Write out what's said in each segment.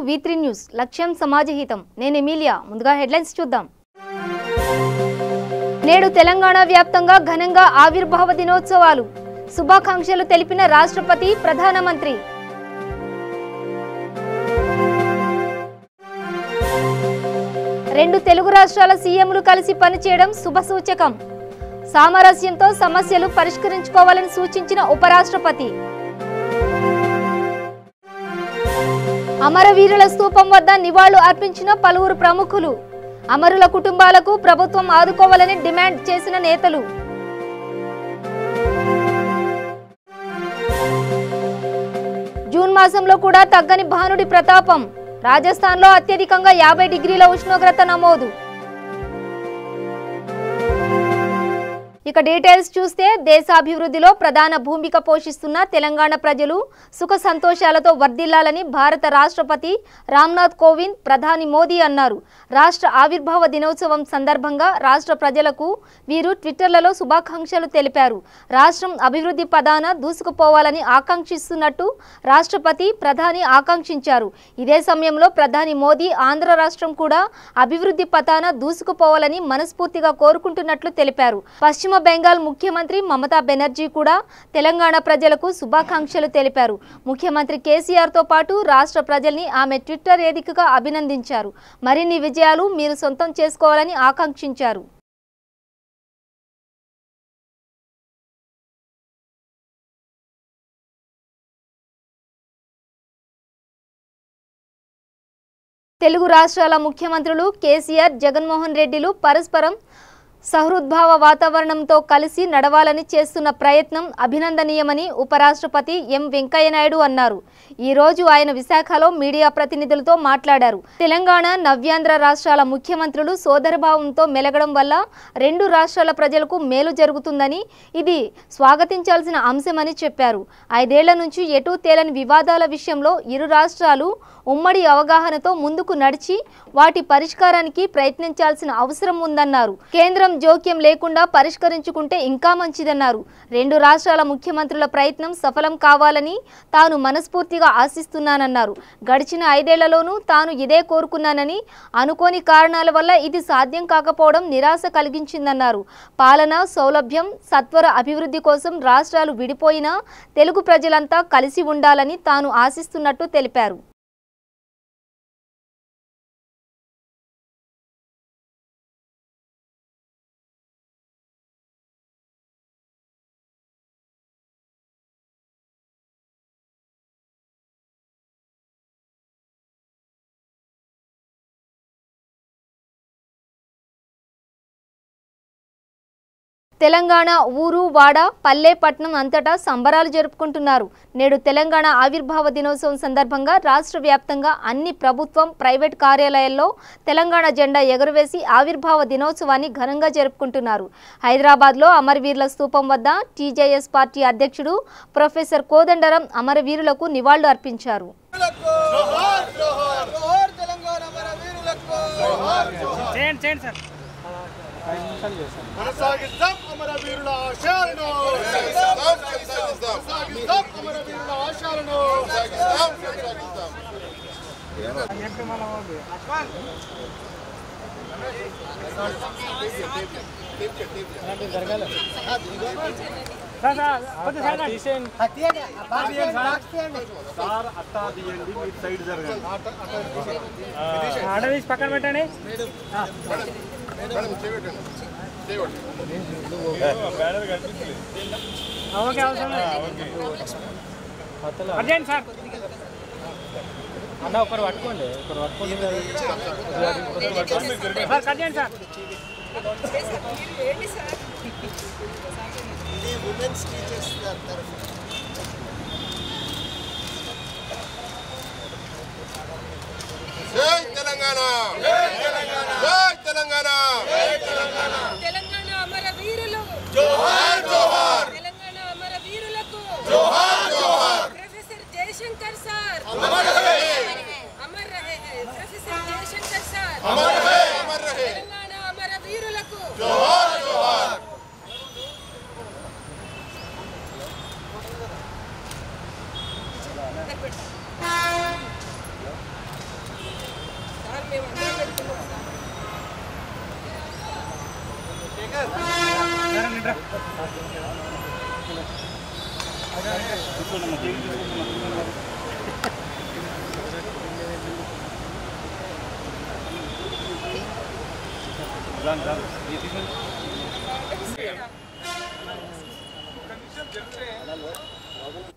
V3 news లక్ష్యం సమాజహితం నేను Emilia ముందుగా హెడ్లైన్స్ చూద్దాం నేడు తెలంగాణ వ్యాప్తంగా ఘనంగా ఆవిర్భావ దినోత్సవాలు శుభాకాంక్షలు తెలిపిన రాష్ట్రపతి ప్రధానమంత్రి రెండు తెలుగు రాష్ట్రాల సీఎంలు కలిసి పనిచేయడం శుభసూచకం సామరస్యంతో సమస్యలు పరిష్కరించుకోవాలని సూచించిన ఉపరాష్ట్రపతి అమరవీరుల స్తూపం వద్ద నివాళులు అర్పించిన పలువురు ప్రముఖులు అమరుల కుటుంబాలకు ప్రభుత్వం ఆదుకోవాలని డిమాండ్ చేసిన నేతలు జూన్ మాసంలో కూడా తగ్గని భానుడి ప్రతాపం రాజస్థాన్లో అత్యధికంగా 50 డిగ్రీల ఉష్ణోగ్రత నమోదు ఇక డీటెయిల్స్ చూస్తే దేశాభివృద్ధిలో ప్రధాన భూమిక పోషిస్తున్న తెలంగాణ ప్రజలు సుఖ సంతోషాలతో వర్ధిల్లాలని భారత రాష్ట్రపతి రామ్నాథ్ కోవింద్ ప్రధాని మోదీ అన్నారు రాష్ట్ర ఆవిర్భావ దినోత్సవం సందర్భంగా రాష్ట్ర ప్రజలకు వీరు ట్విట్టర్లలో శుభాకాంక్షలు తెలిపారు రాష్ట్రం అభివృద్ధి పదాన దూసుకుపోవాలని ఆకాంక్షిస్తున్నట్టు రాష్ట్రపతి ప్రధాని ఆకాంక్షించారు ఇదే సమయంలో ప్రధాని మోదీ ఆంధ్ర రాష్ట్రం కూడా అభివృద్ధి పదాన దూసుకుపోవాలని మనస్ఫూర్తిగా కోరుకుంటున్నట్లు తెలిపారు పశ్చిమ బెంగాల్ ముఖ్యమంత్రి మమతా బెనర్జీ కూడా తెలంగాణ ప్రజలకు శుభాకాంక్షలు తెలిపారు ముఖ్యమంత్రి కేసీఆర్ తో పాటు రాష్ట్ర ప్రజల్ని ఆమె ట్విట్టర్ వేదికగా అభినందించారు మరిన్ని విజయాలు మీరు సొంతం చేసుకోవాలని ఆకాంక్షించారు తెలుగు రాష్ట్రాల ముఖ్యమంత్రులు కేసీఆర్ జగన్మోహన్ రెడ్డిలు పరస్పరం సహృద్భావ వాతావరణంతో కలిసి నడవాలని చేస్తున్న ప్రయత్నం అభినందనీయమని ఉపరాష్ట్రపతి ఎం వెంకయ్యనాయుడు అన్నారు ఈ రోజు ఆయన విశాఖలో మీడియా ప్రతినిధులతో మాట్లాడారు తెలంగాణ నవ్యాంధ్ర రాష్ట్రాల ముఖ్యమంత్రులు సోదరభావంతో మెలగడం వల్ల రెండు రాష్ట్రాల ప్రజలకు మేలు జరుగుతుందని ఇది స్వాగతించాల్సిన అంశమని చెప్పారు 5 ఏళ్ల నుంచి ఎటూ తేలని వివాదాల విషయంలో ఇరు రాష్ట్రాలు ఉమ్మడి అవగాహనతో ముందుకు నడిచి వాటి పరిష్కారానికి ప్రయత్నించాల్సిన అవసరం ఉందన్నారు కేంద్రం జోక్యం లేకుండా పరిష్కరించుకుంటే ఇంకా మంచిదన్నారు రెండు రాష్ట్రాల ముఖ్యమంత్రుల ప్రయత్నం సఫలం కావాలని తాను మనస్ఫూర్తిగా ఆశిస్తున్నానన్నారు గడిచిన 5 ఏళ్లలోనూ తాను ఇదే కోరుకున్నానని అనుకోని కారణాల వల్ల ఇది సాధ్యం కాకపోవడం నిరాశ కలిగించిందన్నారు పాలన సౌలభ్యం సత్వర అభివృద్ధి కోసం రాష్ట్రాలు విడిపోయినా తెలుగు ప్రజలంతా కలిసి ఉండాలని తాను ఆశిస్తున్నట్టు తెలిపారు తెలంగాణ ఊరు వాడ పల్లె పట్నం అంతటా సంబరాలు జరుపుకుంటున్నారు నేడు తెలంగాణ ఆవిర్భావ దినోత్సవం సందర్భంగా రాష్ట్ర వ్యాప్తంగా అన్ని ప్రభుత్వం ప్రైవేట్ కార్యాలయాల్లో తెలంగాణ జెండా ఎగురవేసి ఆవిర్భావ దినోత్సవాన్ని ఘనంగా జరుపుకుంటున్నారు హైదరాబాద్లో అమరవీరుల స్తూపం వద్ద టీజేఎస్ పార్టీ అధ్యక్షుడు ప్రొఫెసర్ కోదండరాం అమరవీరులకు నివాళులు అర్పించారు కొనసాగిద్దాం అమరవీరుల ఆశయాలను కొనసాగిద్దాం అమరవీరుల ఆశయాలను పక్కన పెట్టండి ఓకే అవసరం అర్జెంట్ సార్ అన్న ఒకరు పట్టుకోండి sir urgent sir women's teachers తరఫు జై తెలంగాణ జై తెలంగాణ జై తెలంగాణ జై తెలంగాణ తెలంగాణ అమరవీరులు జోహార్ జోహార్ తెలంగాణ అమరవీరులకు జోహార్ జోహార్ ప్రొఫెసర్ జయశంకర్ సార్ అమర్ రహే అమర్ రహే ప్రొఫెసర్ జయశంకర్ సార్ అమర్ రహే తెలంగాణ అమరవీరులకు జోహార్ జోహార్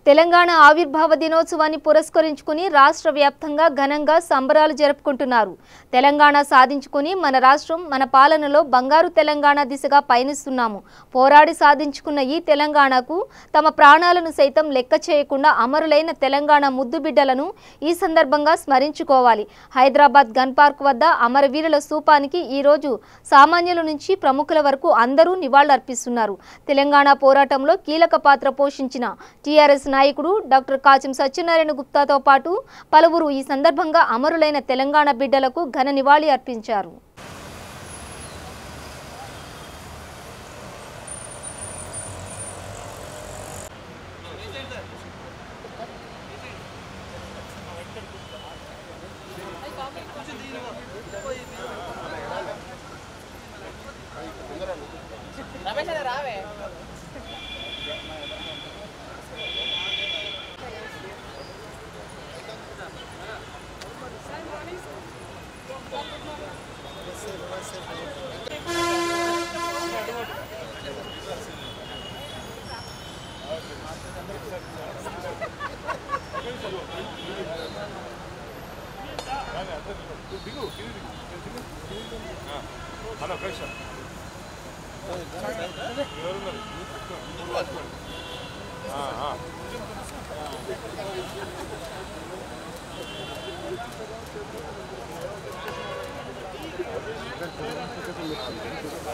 తెలంగాణ ఆవిర్భావ దినోత్సవాన్ని పురస్కరించుకుని రాష్ట్ర వ్యాప్తంగా ఘనంగా సంబరాలు జరుపుకుంటున్నారు. తెలంగాణ సాధించుకుని మన రాష్ట్రం మన పాలనలో బంగారు తెలంగాణ దిశగా పయనిస్తున్నాము. పోరాడి సాధించుకున్న ఈ తెలంగాణకు తమ ప్రాణాలను సైతం లెక్క చేయకుండా అమరులైన తెలంగాణ ముద్దు బిడ్డలను ఈ సందర్భంగా స్మరించుకోవాలి. హైదరాబాద్ గన్ పార్క్ వద్ద అమరవీరుల స్తూపానికి ఈరోజు సామాన్యుల నుంచి ప్రముఖుల వరకు అందరూ నివాళులర్పిస్తున్నారు. తెలంగాణ పోరాటంలో కీలక పాత్ర పోషించిన టీఆర్ఎస్ నాయకుడు డాక్టర్ కాచం సత్యనారాయణ గుప్తాతో పాటు పలువురు ఈ సందర్భంగా అమరులైన తెలంగాణ బిడ్డలకు ఘన నివాళి అర్పించారు.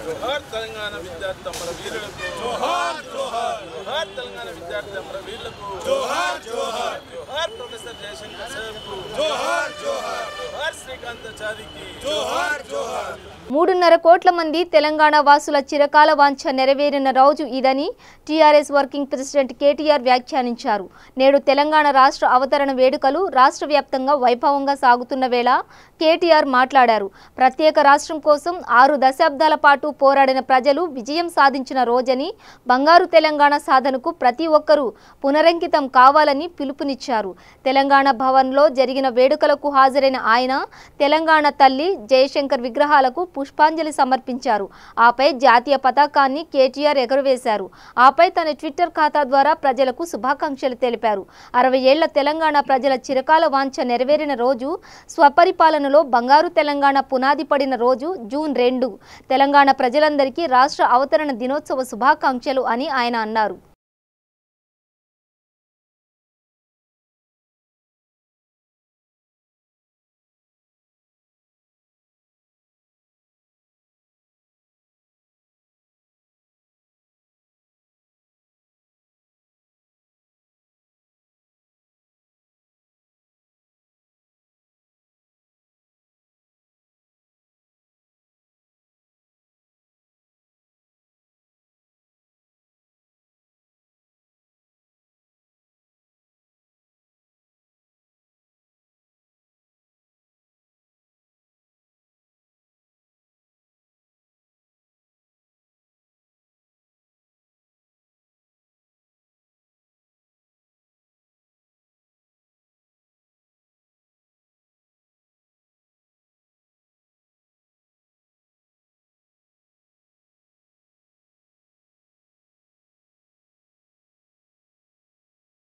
जोहार तेलंगाना विद्यार्थी अमरवीरुలకు जोहार जोहार जोहार तेलंगाना विद्यार्थी अमरवीरुలకు जोहार जोहार जोहार प्रोफेसर जयशंकर साहब को जोहार जोहार जोहार श्रीकांताचारी की जोहार जोहार 3.5 కోట్ల మంది తెలంగాణ వాసుల చిరకాల వాంఛ నెరవేరిన రోజు ఇదని టీఆర్ఎస్ వర్కింగ్ ప్రెసిడెంట్ కేటీఆర్ వ్యాఖ్యానించారు. నేడు తెలంగాణ రాష్ట్ర అవతరణ వేడుకలు రాష్ట్ర వ్యాప్తంగా వైభవంగా సాగుతున్న వేళ కేటీఆర్ మాట్లాడారు. ప్రత్యేక రాష్ట్రం కోసం 6 దశాబ్దాల పాటు పోరాడిన ప్రజలు విజయం సాధించిన రోజని, బంగారు తెలంగాణ సాధనకు ప్రతి ఒక్కరూ పునరంకితం కావాలని పిలుపునిచ్చారు. తెలంగాణ భవన్లో జరిగిన వేడుకలకు హాజరైన ఆయన తెలంగాణ తల్లి జయశంకర్ విగ్రహాలకు పుష్పాంజలి సమర్పించారు. ఆపై జాతీయ పతాకాన్ని కేటీఆర్ ఎగురవేశారు. ఆపై తన ట్విట్టర్ ఖాతా ద్వారా ప్రజలకు శుభాకాంక్షలు తెలిపారు. 60 ఏళ్ల తెలంగాణ ప్రజల చిరకాల వాంఛ నెరవేరిన రోజు, స్వపరిపాలనలో బంగారు తెలంగాణ పునాది పడిన రోజు జూన్ 2. తెలంగాణ ప్రజలందరికీ రాష్ట్ర అవతరణ దినోత్సవ శుభాకాంక్షలు అని ఆయన అన్నారు.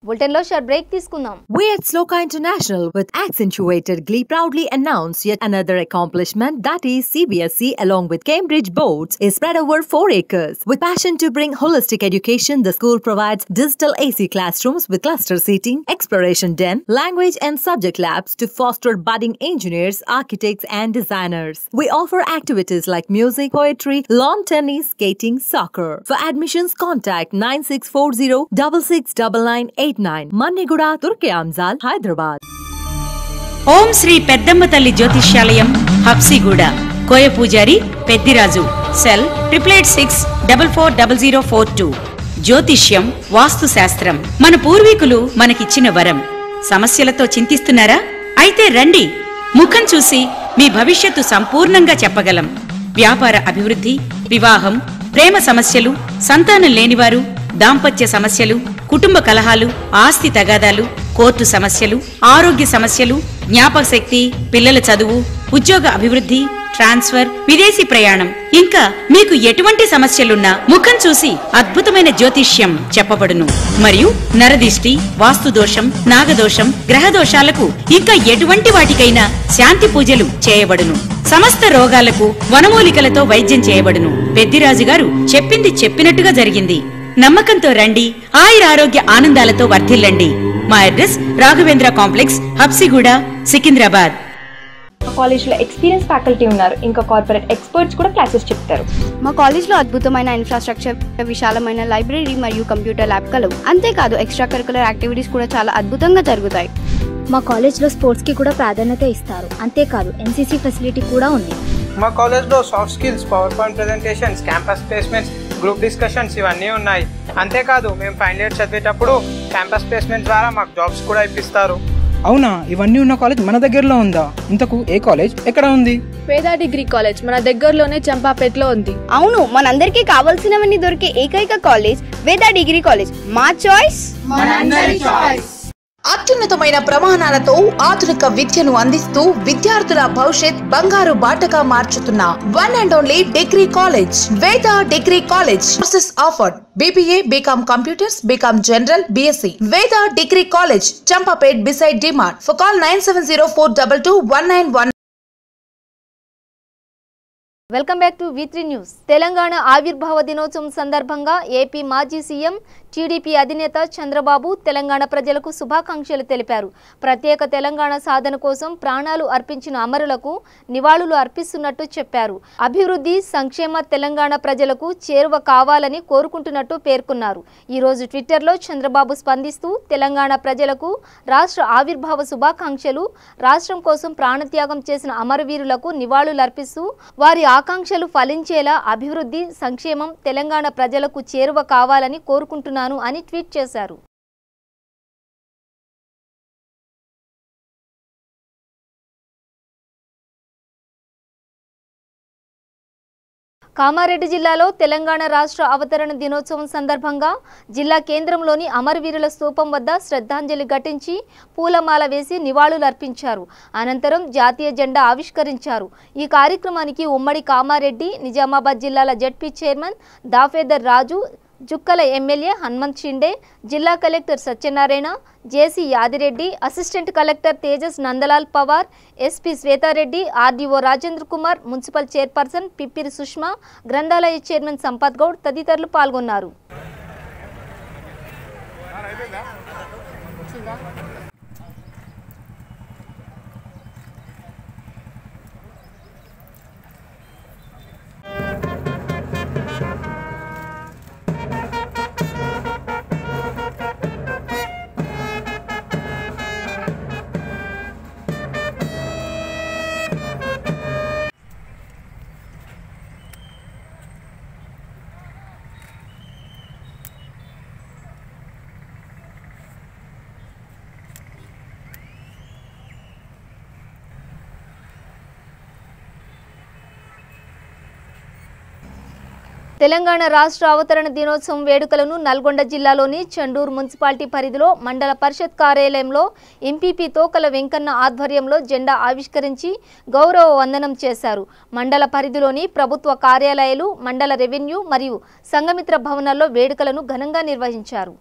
బులెటిన్లో షార్ట్ బ్రేక్ తీసుకుందాం. We at Sloka International with accentuated glee proudly announce yet another accomplishment, that is CBSE along with Cambridge boards is spread over 4 acres. With passion to bring holistic education, the school provides digital AC classrooms with cluster seating, exploration den, language and subject labs to foster budding engineers, architects and designers. We offer activities like music, poetry, lawn tennis, skating, soccer. For admissions, contact 9640 669989. మన్నిగూడ తుర్కియాంజాల్ Hyderabad. ఓం శ్రీ పెద్దమ్మ తల్లి జ్యోతిష్యాలయం హబ్సిగూడ. కోయ పూజారి Peddiraju. Cell 8886440042. జ్యోతిష్యం, వాస్తు శాస్త్రం మన పూర్వీకులు మనకిచ్చిన వరం. సమస్యలతో చింతిస్తున్నారా? అయితే రండి, ముఖం చూసి మీ భవిష్యత్తు సంపూర్ణంగా చెప్పగలం. వ్యాపార అభివృద్ధి, వివాహం, ప్రేమ సమస్యలు, సంతానం లేనివారు, దాంపత్య సమస్యలు, కుటుంబ కలహాలు, ఆస్తి తగాదాలు, కోర్టు సమస్యలు, ఆరోగ్య సమస్యలు, జ్ఞాపకశక్తి, పిల్లల చదువు, ఉద్యోగ అభివృద్ధి, ట్రాన్స్ఫర్, విదేశీ ప్రయాణం, ఇంకా మీకు ఎటువంటి సమస్యలున్నా ముఖం చూసి అద్భుతమైన జ్యోతిష్యం చెప్పబడును. మరియు నరదిష్టి, వాస్తుదోషం, నాగదోషం, గ్రహదోషాలకు ఇంకా ఎటువంటి వాటికైనా శాంతి పూజలు చేయబడును. సమస్త రోగాలకు వనమూలికలతో వైద్యం చేయబడును. పెద్దిరాజు గారు చెప్పింది చెప్పినట్టుగా జరిగింది. నమ్మకంతో రండి, ఆయురారోగ్య ఆనందాలతో వర్ధిల్లండి. మా అడ్రస్ రాఘవేంద్ర కాంప్లెక్స్, హబ్సిగూడ, సికింద్రాబాద్. మా కాలేజ్లో ఎక్స్పీరియన్స్ ఫ్యాకల్టీ ఉన్నారు. ఇంకా కార్పొరేట్ ఎక్స్పర్ట్స్ కూడా క్లాసెస్ చెప్తారు. మా కాలేజ్లో అద్భుతమైన ఇన్ఫ్రాస్ట్రక్చర్, విశాలమైన లైబ్రరీ మరియు కంప్యూటర్ ల్యాబ్ కలవు. అంతేకాదు ఎక్స్ట్రా కరికులర్ యాక్టివిటీస్ కూడా చాలా అద్భుతంగా జరుగుతాయి. మా కాలేజ్లో స్పోర్ట్స్కి కూడా ప్రాధాన్యత ఇస్తారు. అంతేకాదు ఎన్సీసీ ఫెసిలిటీ కూడా ఉంది. మా కాలేజ్లో soft skills, power point presentations, campus placements, group discussions ఇవన్నీ ఉన్నాయి. అంతేకాదు మేము ఫైనల్ ఇయర్ చదివేటప్పుడు క్యాంపస్ ప్లేస్మెంట్ ద్వారా మాకు జాబ్స్ కూడా ఇప్పిస్తారు. అవునా, ఇవన్నీ ఉన్న కాలేజ్ మన దగ్గరలో ఉందా? ఇంతకు ఏ కాలేజ్ ఎక్కడ ఉంది? వేదా డిగ్రీ కాలేజ్ మన దగ్గరలోనే చంపాపేటలో ఉంది. అవును, మనందరికీ కావాల్సినవన్నీ దొరికే ఏకైక కాలేజ్ వేదా డిగ్రీ కాలేజ్. మా చాయిస్, మనందరి చాయిస్. అత్యున్నతమైన ప్రమాణాలతో ఆధునిక విద్యను అందిస్తూ విద్యార్థుల భవిష్యత్ బంగారు బాటగా మార్చుతున్న one and only degree college Veda degree college. Courses offered BBA, BCom Computers, BCom General, BSc. Veda degree college, Champapet beside DMart. For call 9704221911. Welcome back to V3 news. Telangana ఆవిర్భావ దినోత్సవం సందర్భంగా ఏపీ మాజీ సీఎం, టీడీపీ అధినేత చంద్రబాబు తెలంగాణ ప్రజలకు శుభాకాంక్షలు తెలిపారు. ప్రత్యేక తెలంగాణ సాధన కోసం ప్రాణాలు అర్పించిన అమరులకు నివాళులు అర్పిస్తున్నట్టు చెప్పారు. అభివృద్ధి, సంక్షేమ తెలంగాణ ప్రజలకు చేరువ కావాలని కోరుకుంటున్నట్టు పేర్కొన్నారు. ఈరోజు ట్విట్టర్లో చంద్రబాబు స్పందిస్తూ తెలంగాణ ప్రజలకు రాష్ట్ర ఆవిర్భావ శుభాకాంక్షలు, రాష్ట్రం కోసం ప్రాణత్యాగం చేసిన అమరవీరులకు నివాళులు అర్పిస్తూ వారి ఆకాంక్షలు ఫలించేలా అభివృద్ధి, సంక్షేమం తెలంగాణ ప్రజలకు చేరువ కావాలని కోరుకుంటున్నాను అని ట్వీట్ చేశారు. కామారెడ్డి జిల్లాలో తెలంగాణ రాష్ట్ర అవతరణ దినోత్సవం సందర్భంగా జిల్లా కేంద్రంలోని అమరవీరుల స్తూపం వద్ద శ్రద్ధాంజలి ఘటించి పూలమాల వేసి నివాళులు అర్పించారు. అనంతరం జాతీయ జెండా ఆవిష్కరించారు. ఈ కార్యక్రమానికి ఉమ్మడి కామారెడ్డి, నిజామాబాద్ జిల్లాల జడ్పీ చైర్మన్ దాఫేదర్ రాజు, జుక్కల ఎమ్మెల్యే హనుమంత్ షిండే, జిల్లా కలెక్టర్ సత్యనారాయణ, జేసీ Yadireddy, assistant collector Tejas Nandalal Pawar, SP Swetha Reddy, RDO Rajendra Kumar, municipal chairperson Pippiri Sushma, గ్రంథాలయ చైర్మన్ సంపత్ గౌడ్ తదితరులు పాల్గొన్నారు. తెలంగాణ రాష్ట్ర అవతరణ దినోత్సవం వేడుకలను నల్గొండ జిల్లాలోని చండూరు మున్సిపాలిటీ పరిధిలో మండల పరిషత్ కార్యాలయంలో ఎంపీపీ తోకల వెంకన్న ఆధ్వర్యంలో జెండా ఆవిష్కరించి గౌరవ వందనం చేశారు. మండల పరిధిలోని ప్రభుత్వ కార్యాలయాలు, మండల రెవెన్యూ మరియు సంఘమిత్ర భవనాల్లో వేడుకలను ఘనంగా నిర్వహించారు.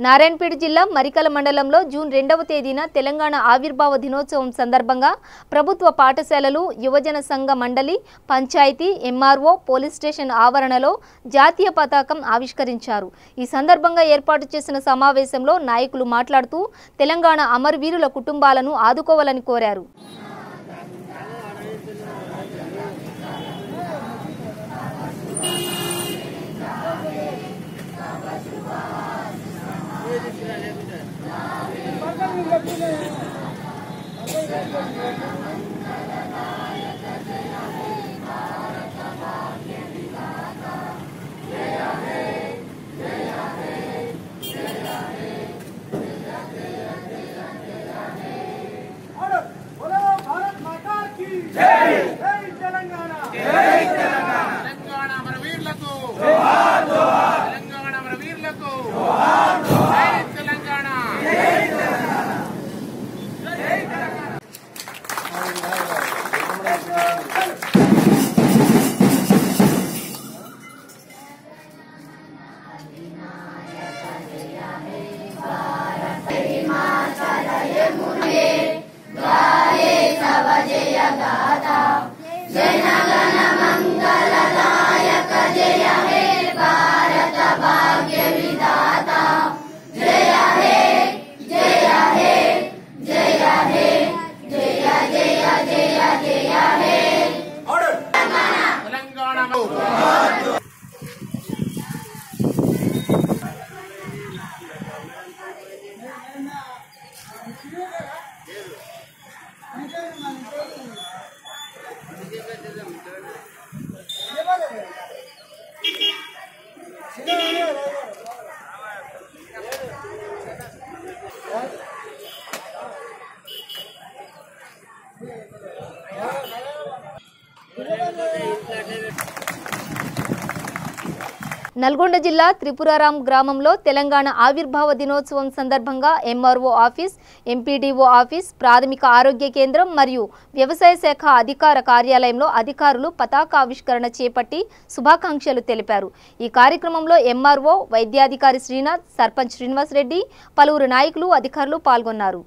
నారాయణపేట జిల్లా మరికల మండలంలో జూన్ 2వ తేదీన తెలంగాణ ఆవిర్భావ దినోత్సవం సందర్భంగా ప్రభుత్వ పాఠశాలలు, యువజన సంఘ మండలి, పంచాయతీ, ఎంఆర్ఓ, పోలీస్ స్టేషన్ ఆవరణలో జాతీయ పతాకం ఆవిష్కరించారు. ఈ సందర్భంగా ఏర్పాటు చేసిన సమావేశంలో నాయకులు మాట్లాడుతూ తెలంగాణ అమరవీరుల కుటుంబాలను ఆదుకోవాలని కోరారు. నల్గొండ జిల్లా త్రిపురారాం గ్రామంలో తెలంగాణ ఆవిర్భావ దినోత్సవం సందర్భంగా ఎంఆర్ఓ ఆఫీస్, ఎంపీడీఓ ఆఫీస్, ప్రాథమిక ఆరోగ్య కేంద్రం మరియు వ్యవసాయ శాఖ అధికార కార్యాలయంలో అధికారులు పతాకావిష్కరణ చేపట్టి శుభాకాంక్షలు తెలిపారు. ఈ కార్యక్రమంలో ఎంఆర్ఓ, వైద్యాధికారి శ్రీనాథ్, సర్పంచ్ శ్రీనివాస్ రెడ్డి, పలువురు నాయకులు, అధికారులు పాల్గొన్నారు.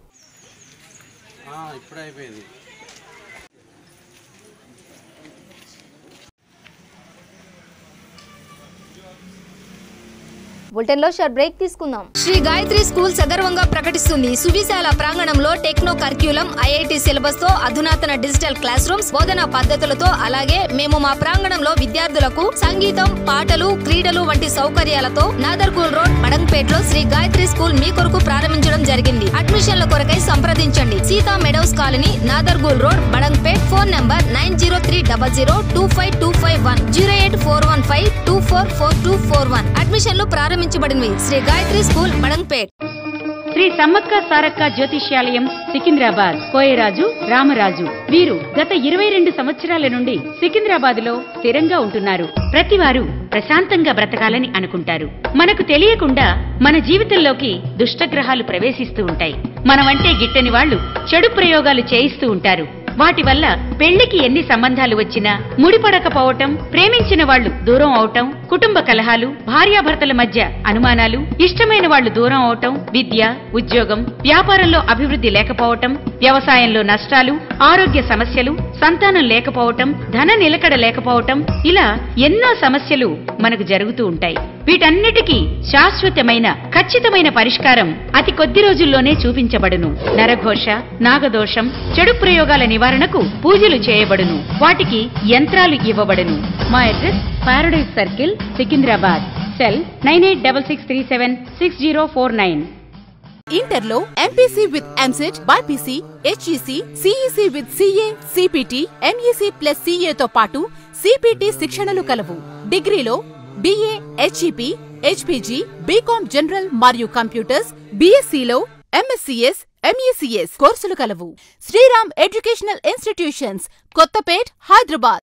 బులెటిన్ లో షార్ట్ బ్రేక్ తీసుకుందాం. శ్రీ గాయత్రి స్కూల్ సగర్వంగా ప్రకటిస్తుంది సువిశాల ప్రాంగణంలో టెక్నో కరిక్యులం, ఐఐటి సిలబస్ తో అధునాతన డిజిటల్ క్లాస్ రూమ్స్, బోధనా పద్ధతులతో, అలాగే మేము మా ప్రాంగణంలో విద్యార్థులకు సంగీతం, పాటలు, క్రీడలు వంటి సౌకర్యాలతో నాదర్గూల్ రోడ్, మడంపేటలో శ్రీ గాయత్రి స్కూల్ మీ కొరకు ప్రారంభించడం జరిగింది. అడ్మిషన్ల కొరకై సంప్రదించండి. Sita meadows colony, Nadergul road, Madampet. Phone number 9030025251 08415244241. అడ్మిషన్లు ప్రారంభించబడినవి. శ్రీ గాయత్రి స్కూల్, మడంపేట్. శ్రీ సమ్మక్క సారక్క జ్యోతిష్యాలయం, సికింద్రాబాద్. కోయరాజు రామరాజు వీరు గత 22 సంవత్సరాల నుండి సికింద్రాబాద్ లో స్థిరంగా ఉంటున్నారు. ప్రతివారు ప్రశాంతంగా బ్రతకాలని అనుకుంటారు. మనకు తెలియకుండా మన జీవితంలోకి దుష్టగ్రహాలు ప్రవేశిస్తూ ఉంటాయి. మనమంటే గిట్టని వాళ్లు చెడు ప్రయోగాలు చేయిస్తూ ఉంటారు. వాటి వల్ల పెళ్లికి ఎన్ని సంబంధాలు వచ్చినా ముడిపడకపోవటం, ప్రేమించిన వాళ్లు దూరం అవటం, కుటుంబ కలహాలు, భార్యాభర్తల మధ్య అనుమానాలు, ఇష్టమైన వాళ్లు దూరం అవటం, విద్య, ఉద్యోగం, వ్యాపారంలో అభివృద్ధి లేకపోవటం, వ్యవసాయంలో నష్టాలు, ఆరోగ్య సమస్యలు, సంతానం లేకపోవటం, ధన నిలకడ లేకపోవటం, ఇలా ఎన్నో సమస్యలు మనకు జరుగుతూ ఉంటాయి. వీటన్నిటికీ శాశ్వతమైన ఖచ్చితమైన పరిష్కారం అతి కొద్ది రోజుల్లోనే చూపించబడును. నరఘోష, నాగదోషం, చెడు ప్రయోగాల నివారణకు పూజలు చేయబడును. వాటికి యంత్రాలు ఇవ్వబడును. మా address paradise circle, Secunderabad. Cell 9866376049. ఇంటర్లో MPC with EAMCET, BiPC, HEC, CEC with CA, CPT, MEC plus సిఏతో పాటు సిపిటి శిక్షణలు కలవు. డిగ్రీలో BA, HEP, HPG, BCom general మరియు కంప్యూటర్స్, బీఎస్సీలో ఎంఎస్సీఎస్, ఎంఈసీఎస్ కోర్సులు కలవు. Sriram educational institutions, Kothapet, Hyderabad.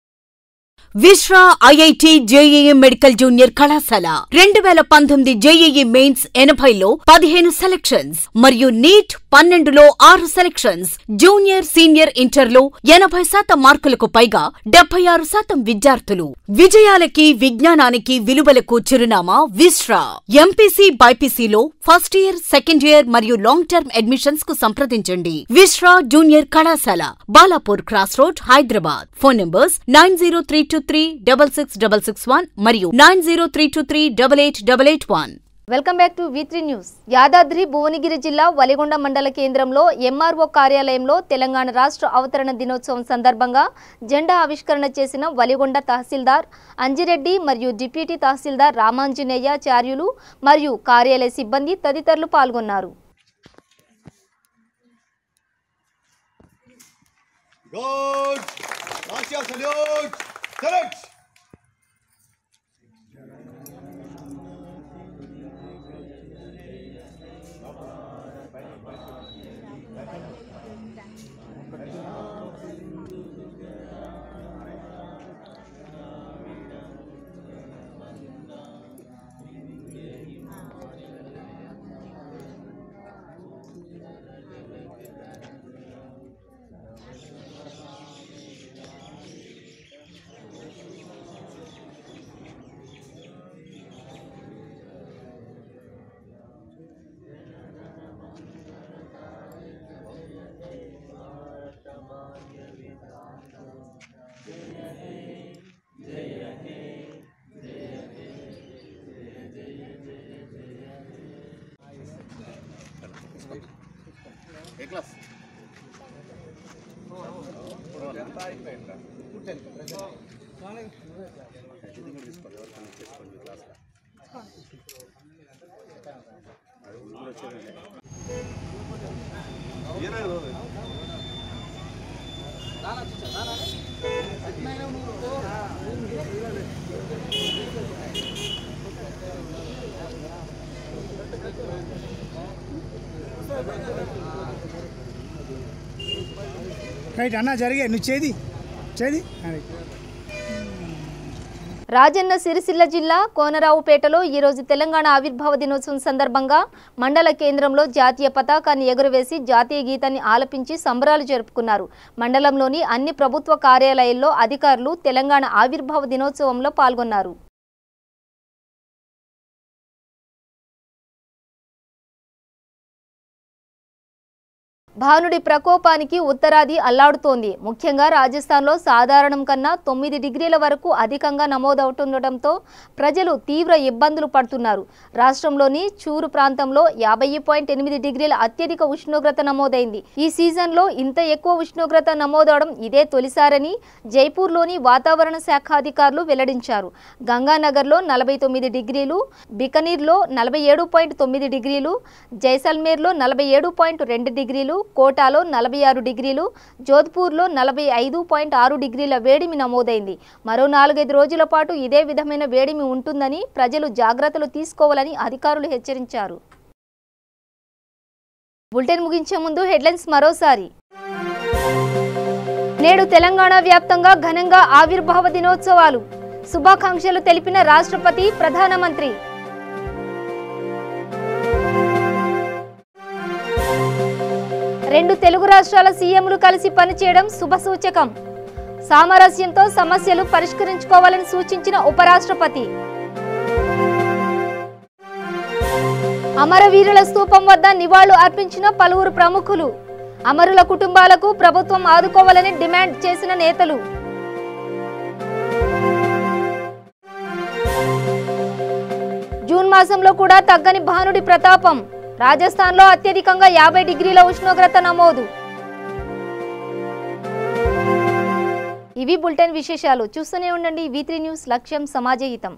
Vishra IIT JEE medical junior కళాశాల 2019 జేఈఈ మెయిన్స్ 80లో 15 సెలక్షన్స్ మరియు నీట్ 12లో 6 సెలక్షన్స్. జూనియర్ సీనియర్ ఇంటర్లో 80% మార్కులకు పైగా 76% విద్యార్థులు. విజయాలకి విజ్ఞానానికి విలువలకు చిరునామా విశ్రా. ఎంపీసీ బైపీసీలో ఫస్ట్ ఇయర్, సెకండ్ ఇయర్ మరియు లాంగ్ టర్మ్ అడ్మిషన్స్ కు సంప్రదించండి. విశ్రా జూనియర్ కళాశాల, Balapur cross road, Hyderabad. Phone numbers 9032366661 మరియు 9032388881. Welcome back to V3 news. Yadadri Bhuvanagiri జిల్లా వలిగొండ మండల కేంద్రంలో ఎంఆర్ఓ కార్యాలయంలో తెలంగాణ రాష్ట్ర అవతరణ దినోత్సవం సందర్భంగా జెండా ఆవిష్కరణ చేసిన వలిగొండ తహసీల్దార్ అంజిరెడ్డి మరియు డిప్యూటీ తహసీల్దార్ రామాంజనేయాచార్యులు మరియు కార్యాలయ సిబ్బంది తదితరులు పాల్గొన్నారు. రైట్ అన్న జరిగే నువ్వు చేది రాజన్న సిరిసిల్ల జిల్లా కోనరావుపేటలో ఈరోజు తెలంగాణ ఆవిర్భావ దినోత్సవం సందర్భంగా మండల కేంద్రంలో జాతీయ పతాకాన్ని ఎగురవేసి జాతీయ గీతాన్ని ఆలపించి సంబరాలు జరుపుకున్నారు. మండలంలోని అన్ని ప్రభుత్వ కార్యాలయాల్లో అధికారులు తెలంగాణ ఆవిర్భావ దినోత్సవంలో పాల్గొన్నారు. భానుడి ప్రకోపానికి ఉత్తరాది అల్లాడుతోంది. ముఖ్యంగా రాజస్థాన్లో సాధారణం కన్నా 9 డిగ్రీల వరకు అధికంగా నమోదవుతుండటంతో ప్రజలు తీవ్ర ఇబ్బందులు పడుతున్నారు. రాష్ట్రంలోని చూరు ప్రాంతంలో 50.8 డిగ్రీల అత్యధిక ఉష్ణోగ్రత నమోదైంది. ఈ సీజన్లో ఇంత ఎక్కువ ఉష్ణోగ్రత నమోదవడం ఇదే తొలిసారని జైపూర్లోని వాతావరణ శాఖ అధికారులు వెల్లడించారు. గంగానగర్లో 49 డిగ్రీలు, బికనీర్లో 47.9 డిగ్రీలు, జైసల్మేర్లో 47.2 డిగ్రీలు, కోటాలో 46 డిగ్రీలు, జోధ్పూర్లో 45.6 డిగ్రీల వేడిమి నమోదైంది. మరో 4-5 రోజుల పాటు ఇదే విధమైన వేడిమి ఉంటుందని ప్రజలు జాగ్రత్తలు తీసుకోవాలని అధికారులు హెచ్చరించారు. బులెటిన్ ముగించే ముందు హెడ్లైన్స్ మరోసారి. నేడు తెలంగాణ వ్యాప్తంగా ఘనంగా ఆవిర్భావ దినోత్సవాలు. శుభాకాంక్షలు తెలిపిన రాష్ట్రపతి, ప్రధానమంత్రి. రెండు తెలుగు రాష్ట్రాల సీఎంలు కలిసి పనిచేయడం శుభసూచకం. సామరస్యంతో సమస్యలు పరిష్కరించుకోవాలని సూచించిన ఉపరాష్ట్రపతి. అమరవీరుల స్తూపం వద్ద నివాళులు అర్పించిన పలువురు ప్రముఖులు. అమరుల కుటుంబాలకు ప్రభుత్వం ఆదుకోవాలని డిమాండ్ చేసిన నేతలు. జూన్ మాసంలో కూడా తగ్గని భానుడి ప్రతాపం. రాజస్థాన్లో అత్యధికంగా 50 డిగ్రీల ఉష్ణోగ్రత నమోదు. ఇవి బులెటిన్ విశేషాలు. చూస్తూనే ఉండండి V3 న్యూస్, లక్ష్యం సమాజహితం.